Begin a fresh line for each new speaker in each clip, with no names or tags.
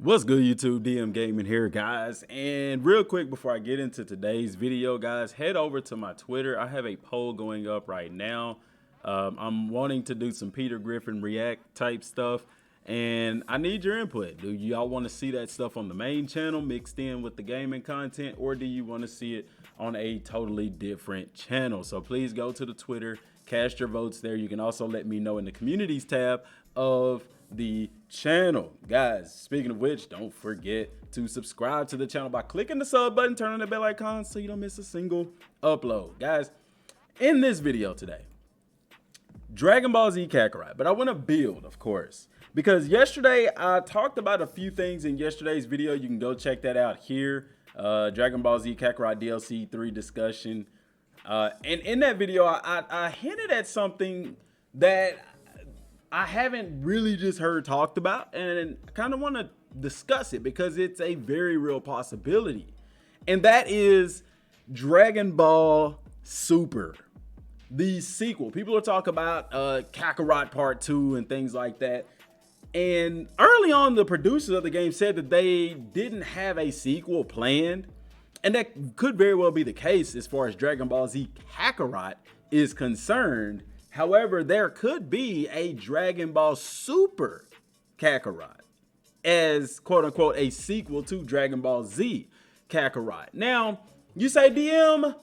What's good, YouTube? Dmgaming here, guys. And real quick before I get into today's video, guys, head over to my Twitter. I have a poll going up right now. I'm wanting to do some Peter Griffin react type stuff, and I need your input. Do y'all want to see that stuff on the main channel mixed in with the gaming content, or do you want to see it on a totally different channel? So please go to the Twitter, cast your votes there. You can also let me know in the communities tab of the channel. Guys, speaking of which, don't forget to subscribe to the channel by clicking the sub button, turn on the bell icon so you don't miss a single upload. Guys, in this video today, Dragon Ball Z Kakarot, but I want to build, of course, because yesterday I talked about a few things in yesterday's video. You can go check that out here. Dragon Ball Z Kakarot DLC 3 discussion. And in that video, I hinted at something that I haven't really just heard talked about, and I kind of want to discuss it because it's a very real possibility. And that is Dragon Ball Super, the sequel. People are talking about Kakarot Part 2 and things like that. And early on, the producers of the game said that they didn't have a sequel planned. And that could very well be the case as far as Dragon Ball Z Kakarot is concerned. However, there could be a Dragon Ball Super Kakarot as quote unquote a sequel to Dragon Ball Z Kakarot. Now, you say, DM,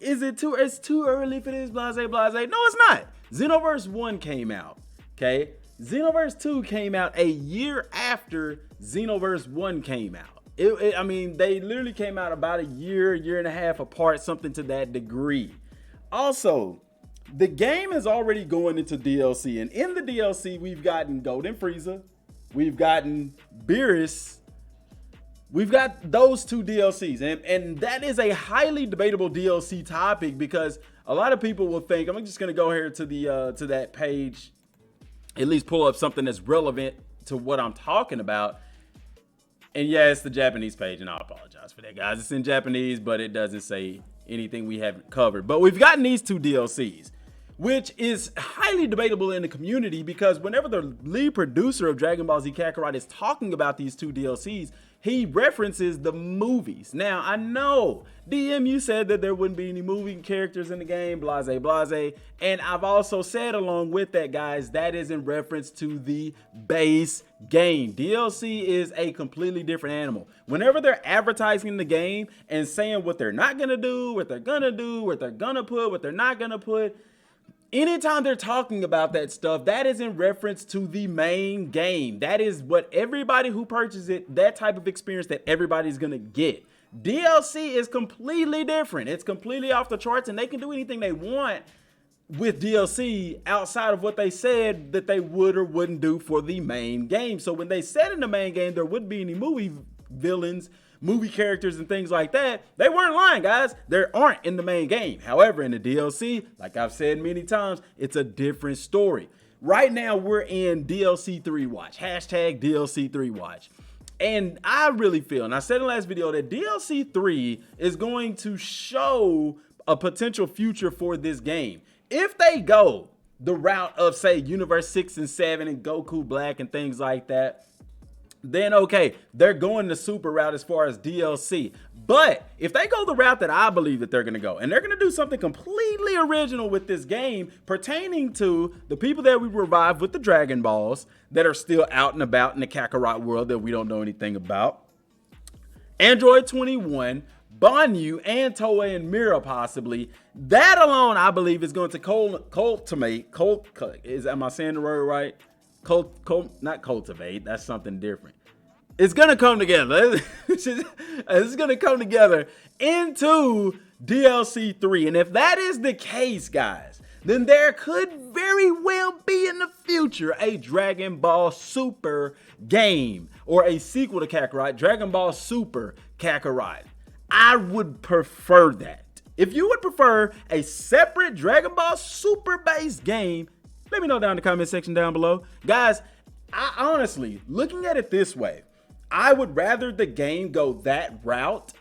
it's too early for this, blase, blase. No, it's not. Xenoverse 1 came out, okay? Xenoverse 2 came out a year after Xenoverse 1 came out. I mean, they literally came out about a year and a half apart, something to that degree. Also, the game is already going into DLC, and in the DLC, we've gotten Golden Frieza, we've gotten Beerus, we've got those two DLCs, and that is a highly debatable DLC topic because a lot of people will think, I'm just gonna go here to the to that page, at least pull up something that's relevant to what I'm talking about. And yeah, it's the Japanese page, and I apologize for that, guys. It's in Japanese, but it doesn't say anything we haven't covered. But we've gotten these two DLCs, which is highly debatable in the community because whenever the lead producer of Dragon Ball Z Kakarot is talking about these two DLCs, he references the movies. Now, I know, DM, you said that there wouldn't be any movie characters in the game, blase, blase. And I've also said along with that, guys, that is in reference to the base game. DLC is a completely different animal. Whenever they're advertising the game and saying what they're not gonna do, what they're gonna do, what they're gonna put, what they're not gonna put, anytime they're talking about that stuff, that is in reference to the main game. That is what everybody who purchases it, that type of experience that everybody's gonna get. DLC is completely different. It's completely off the charts, and they can do anything they want with DLC outside of what they said that they would or wouldn't do for the main game. So when they said in the main game there wouldn't be any movie villains, movie characters and things like that, they weren't lying, guys. There aren't in the main game. However, in the DLC, like I've said many times, it's a different story. Right now, we're in DLC 3 watch, hashtag DLC 3 watch. And I really feel, and I said in the last video, that DLC 3 is going to show a potential future for this game. If they go the route of, say, Universe 6 and 7 and Goku Black and things like that, then okay, they're going the super route as far as DLC. But if they go the route that I believe that they're going to go, and they're going to do something completely original with this game pertaining to the people that we revived with the Dragon Balls that are still out and about in the Kakarot world that we don't know anything about, Android 21, Banyu, and Toei and Mira possibly, that alone I believe is going to am I saying the word right? Not cultivate, that's something different. It's gonna come together. It's gonna come together into DLC 3. And if that is the case, guys, then there could very well be in the future a Dragon Ball Super game or a sequel to Kakarot, Dragon Ball Super Kakarot. I would prefer that. If you would prefer a separate Dragon Ball Super based game, let me know down in the comment section down below. Guys, I honestly, looking at it this way, I would rather the game go that route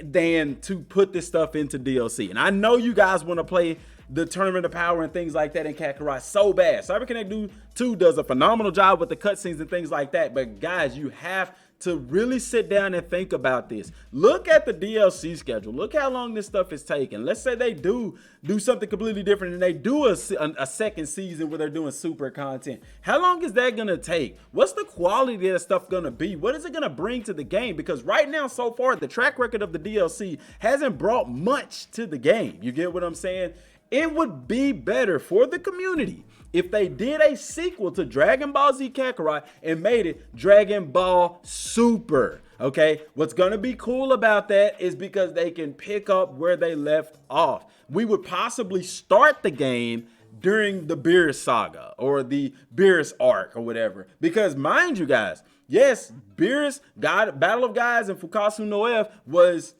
than to put this stuff into DLC. And I know you guys want to play the Tournament of Power and things like that in Kakarot so bad. Cyber Connect 2 does a phenomenal job with the cutscenes and things like that. But guys, you have to really sit down and think about this. Look at the DLC schedule. Look how long this stuff is taking. Let's say they do something completely different and they do a second season where they're doing super content. How long is that gonna take? What's the quality of that stuff gonna be? What is it gonna bring to the game? Because right now, so far, the track record of the DLC hasn't brought much to the game. You get what I'm saying? It would be better for the community if they did a sequel to Dragon Ball Z Kakarot and made it Dragon Ball Super. Okay, what's gonna be cool about that is because they can pick up where they left off. We would possibly start the game during the Beerus saga or the Beerus arc or whatever. Because mind you guys, yes, Beerus, Battle of Gods and Fukasu no F was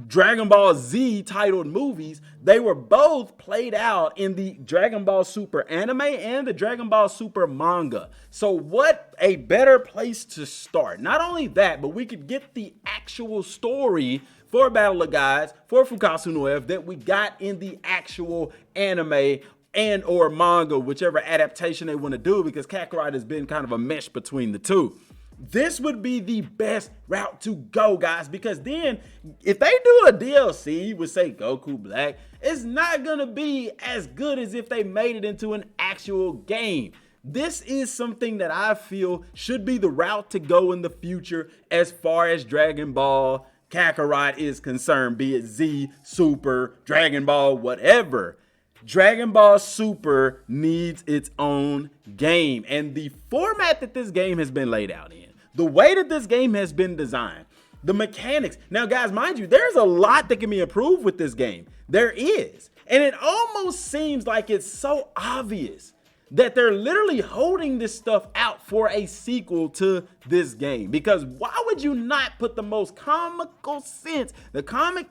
Dragon Ball Z titled movies. They were both played out in the Dragon Ball Super anime and the Dragon Ball Super manga. So what a better place to start. Not only that, but we could get the actual story for Battle of Gods, for Fukasu no F that we got in the actual anime and or manga, whichever adaptation they want to do, because Kakarot has been kind of a mesh between the two. This would be the best route to go, guys, because then if they do a DLC with, say, Goku Black, it's not going to be as good as if they made it into an actual game. This is something that I feel should be the route to go in the future as far as Dragon Ball Kakarot is concerned, be it Z, Super, Dragon Ball, whatever. Dragon Ball Super needs its own game, and the format that this game has been laid out in, the way that this game has been designed, the mechanics. Now, guys, mind you, there's a lot that can be improved with this game. There is, and it almost seems like it's so obvious that they're literally holding this stuff out for a sequel to this game. Because why would you not put the most comical sense, the common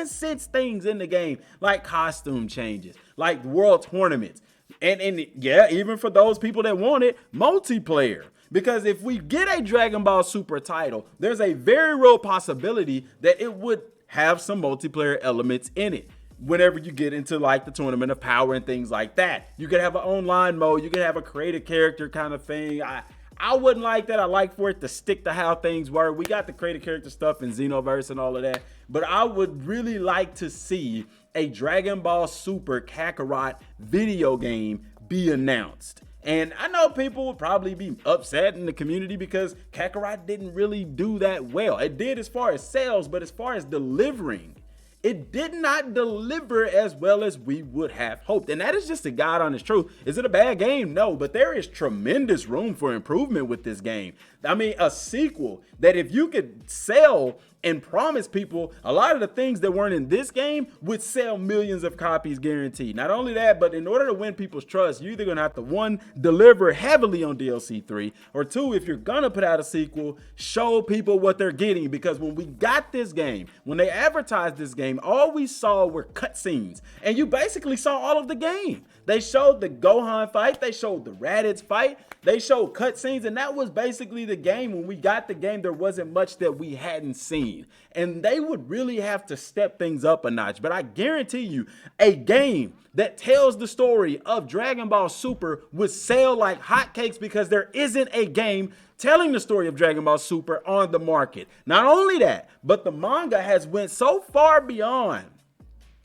sense things in the game, like costume changes, like world tournaments, and yeah, even for those people that want it, multiplayer. Because if we get a Dragon Ball Super title, there's a very real possibility that it would have some multiplayer elements in it. Whenever you get into like the Tournament of Power and things like that, you could have an online mode, you could have a creative character kind of thing. I wouldn't like that. I like for it to stick to how things were. We got the creative character stuff in Xenoverse and all of that, but I would really like to see a Dragon Ball Super Kakarot video game be announced. And I know people would probably be upset in the community because Kakarot didn't really do that well. It did as far as sales, but as far as delivering, it did not deliver as well as we would have hoped. And that is just the God honest truth. Is it a bad game? No, but there is tremendous room for improvement with this game. I mean, a sequel that if you could sell and promise people a lot of the things that weren't in this game would sell millions of copies guaranteed. Not only that, but in order to win people's trust, you're either gonna have to, one, deliver heavily on DLC 3, or two, if you're gonna put out a sequel, show people what they're getting. Because when we got this game, when they advertised this game, all we saw were cutscenes, and you basically saw all of the game. They showed the Gohan fight, they showed the Raditz fight, they showed cutscenes, and that was basically the game. When we got the game, there wasn't much that we hadn't seen. And they would really have to step things up a notch. But I guarantee you, a game that tells the story of Dragon Ball Super would sell like hotcakes, because there isn't a game telling the story of Dragon Ball Super on the market. Not only that, but the manga has went so far beyond,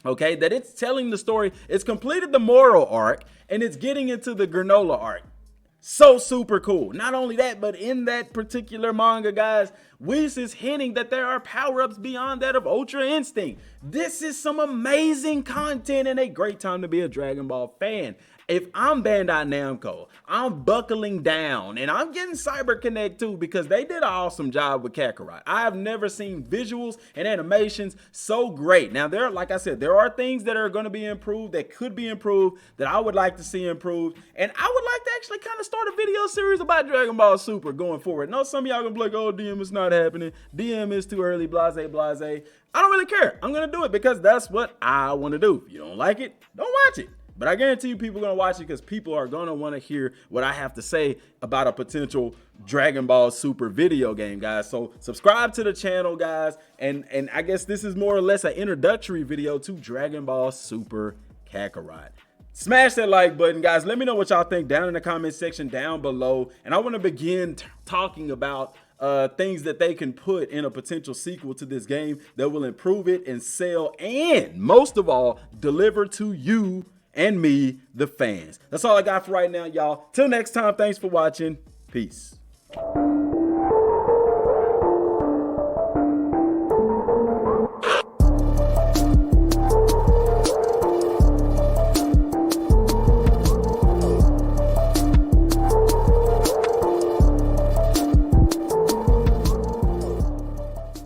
okay, that it's telling the story. It's completed the Moro arc and it's getting into the Granola arc. So super cool. Not only that, but in that particular manga, guys, Whis is hinting that there are power-ups beyond that of Ultra Instinct. This is some amazing content and a great time to be a Dragon Ball fan. If I'm Bandai Namco, I'm buckling down and I'm getting Cyber Connect too, because they did an awesome job with Kakarot. I have never seen visuals and animations so great. Now, like I said, there are things that are going to be improved, that could be improved, that I would like to see improved. And I would like to actually kind of start a video series about Dragon Ball Super going forward. I know some of y'all gonna be like, oh, DM, it's not happening. DM is too early, blase, blase. I don't really care. I'm going to do it because that's what I want to do. If you don't like it, don't watch it. But I guarantee you people are going to watch it because people are going to want to hear what I have to say about a potential Dragon Ball Super video game, guys. So subscribe to the channel, guys. And I guess this is more or less an introductory video to Dragon Ball Super Kakarot. Smash that like button, guys. Let me know what y'all think down in the comment section down below. And I want to begin talking about things that they can put in a potential sequel to this game that will improve it and sell, and most of all, deliver to you and me, the fans. That's all I got for right now, y'all. Till next time, thanks for watching. Peace.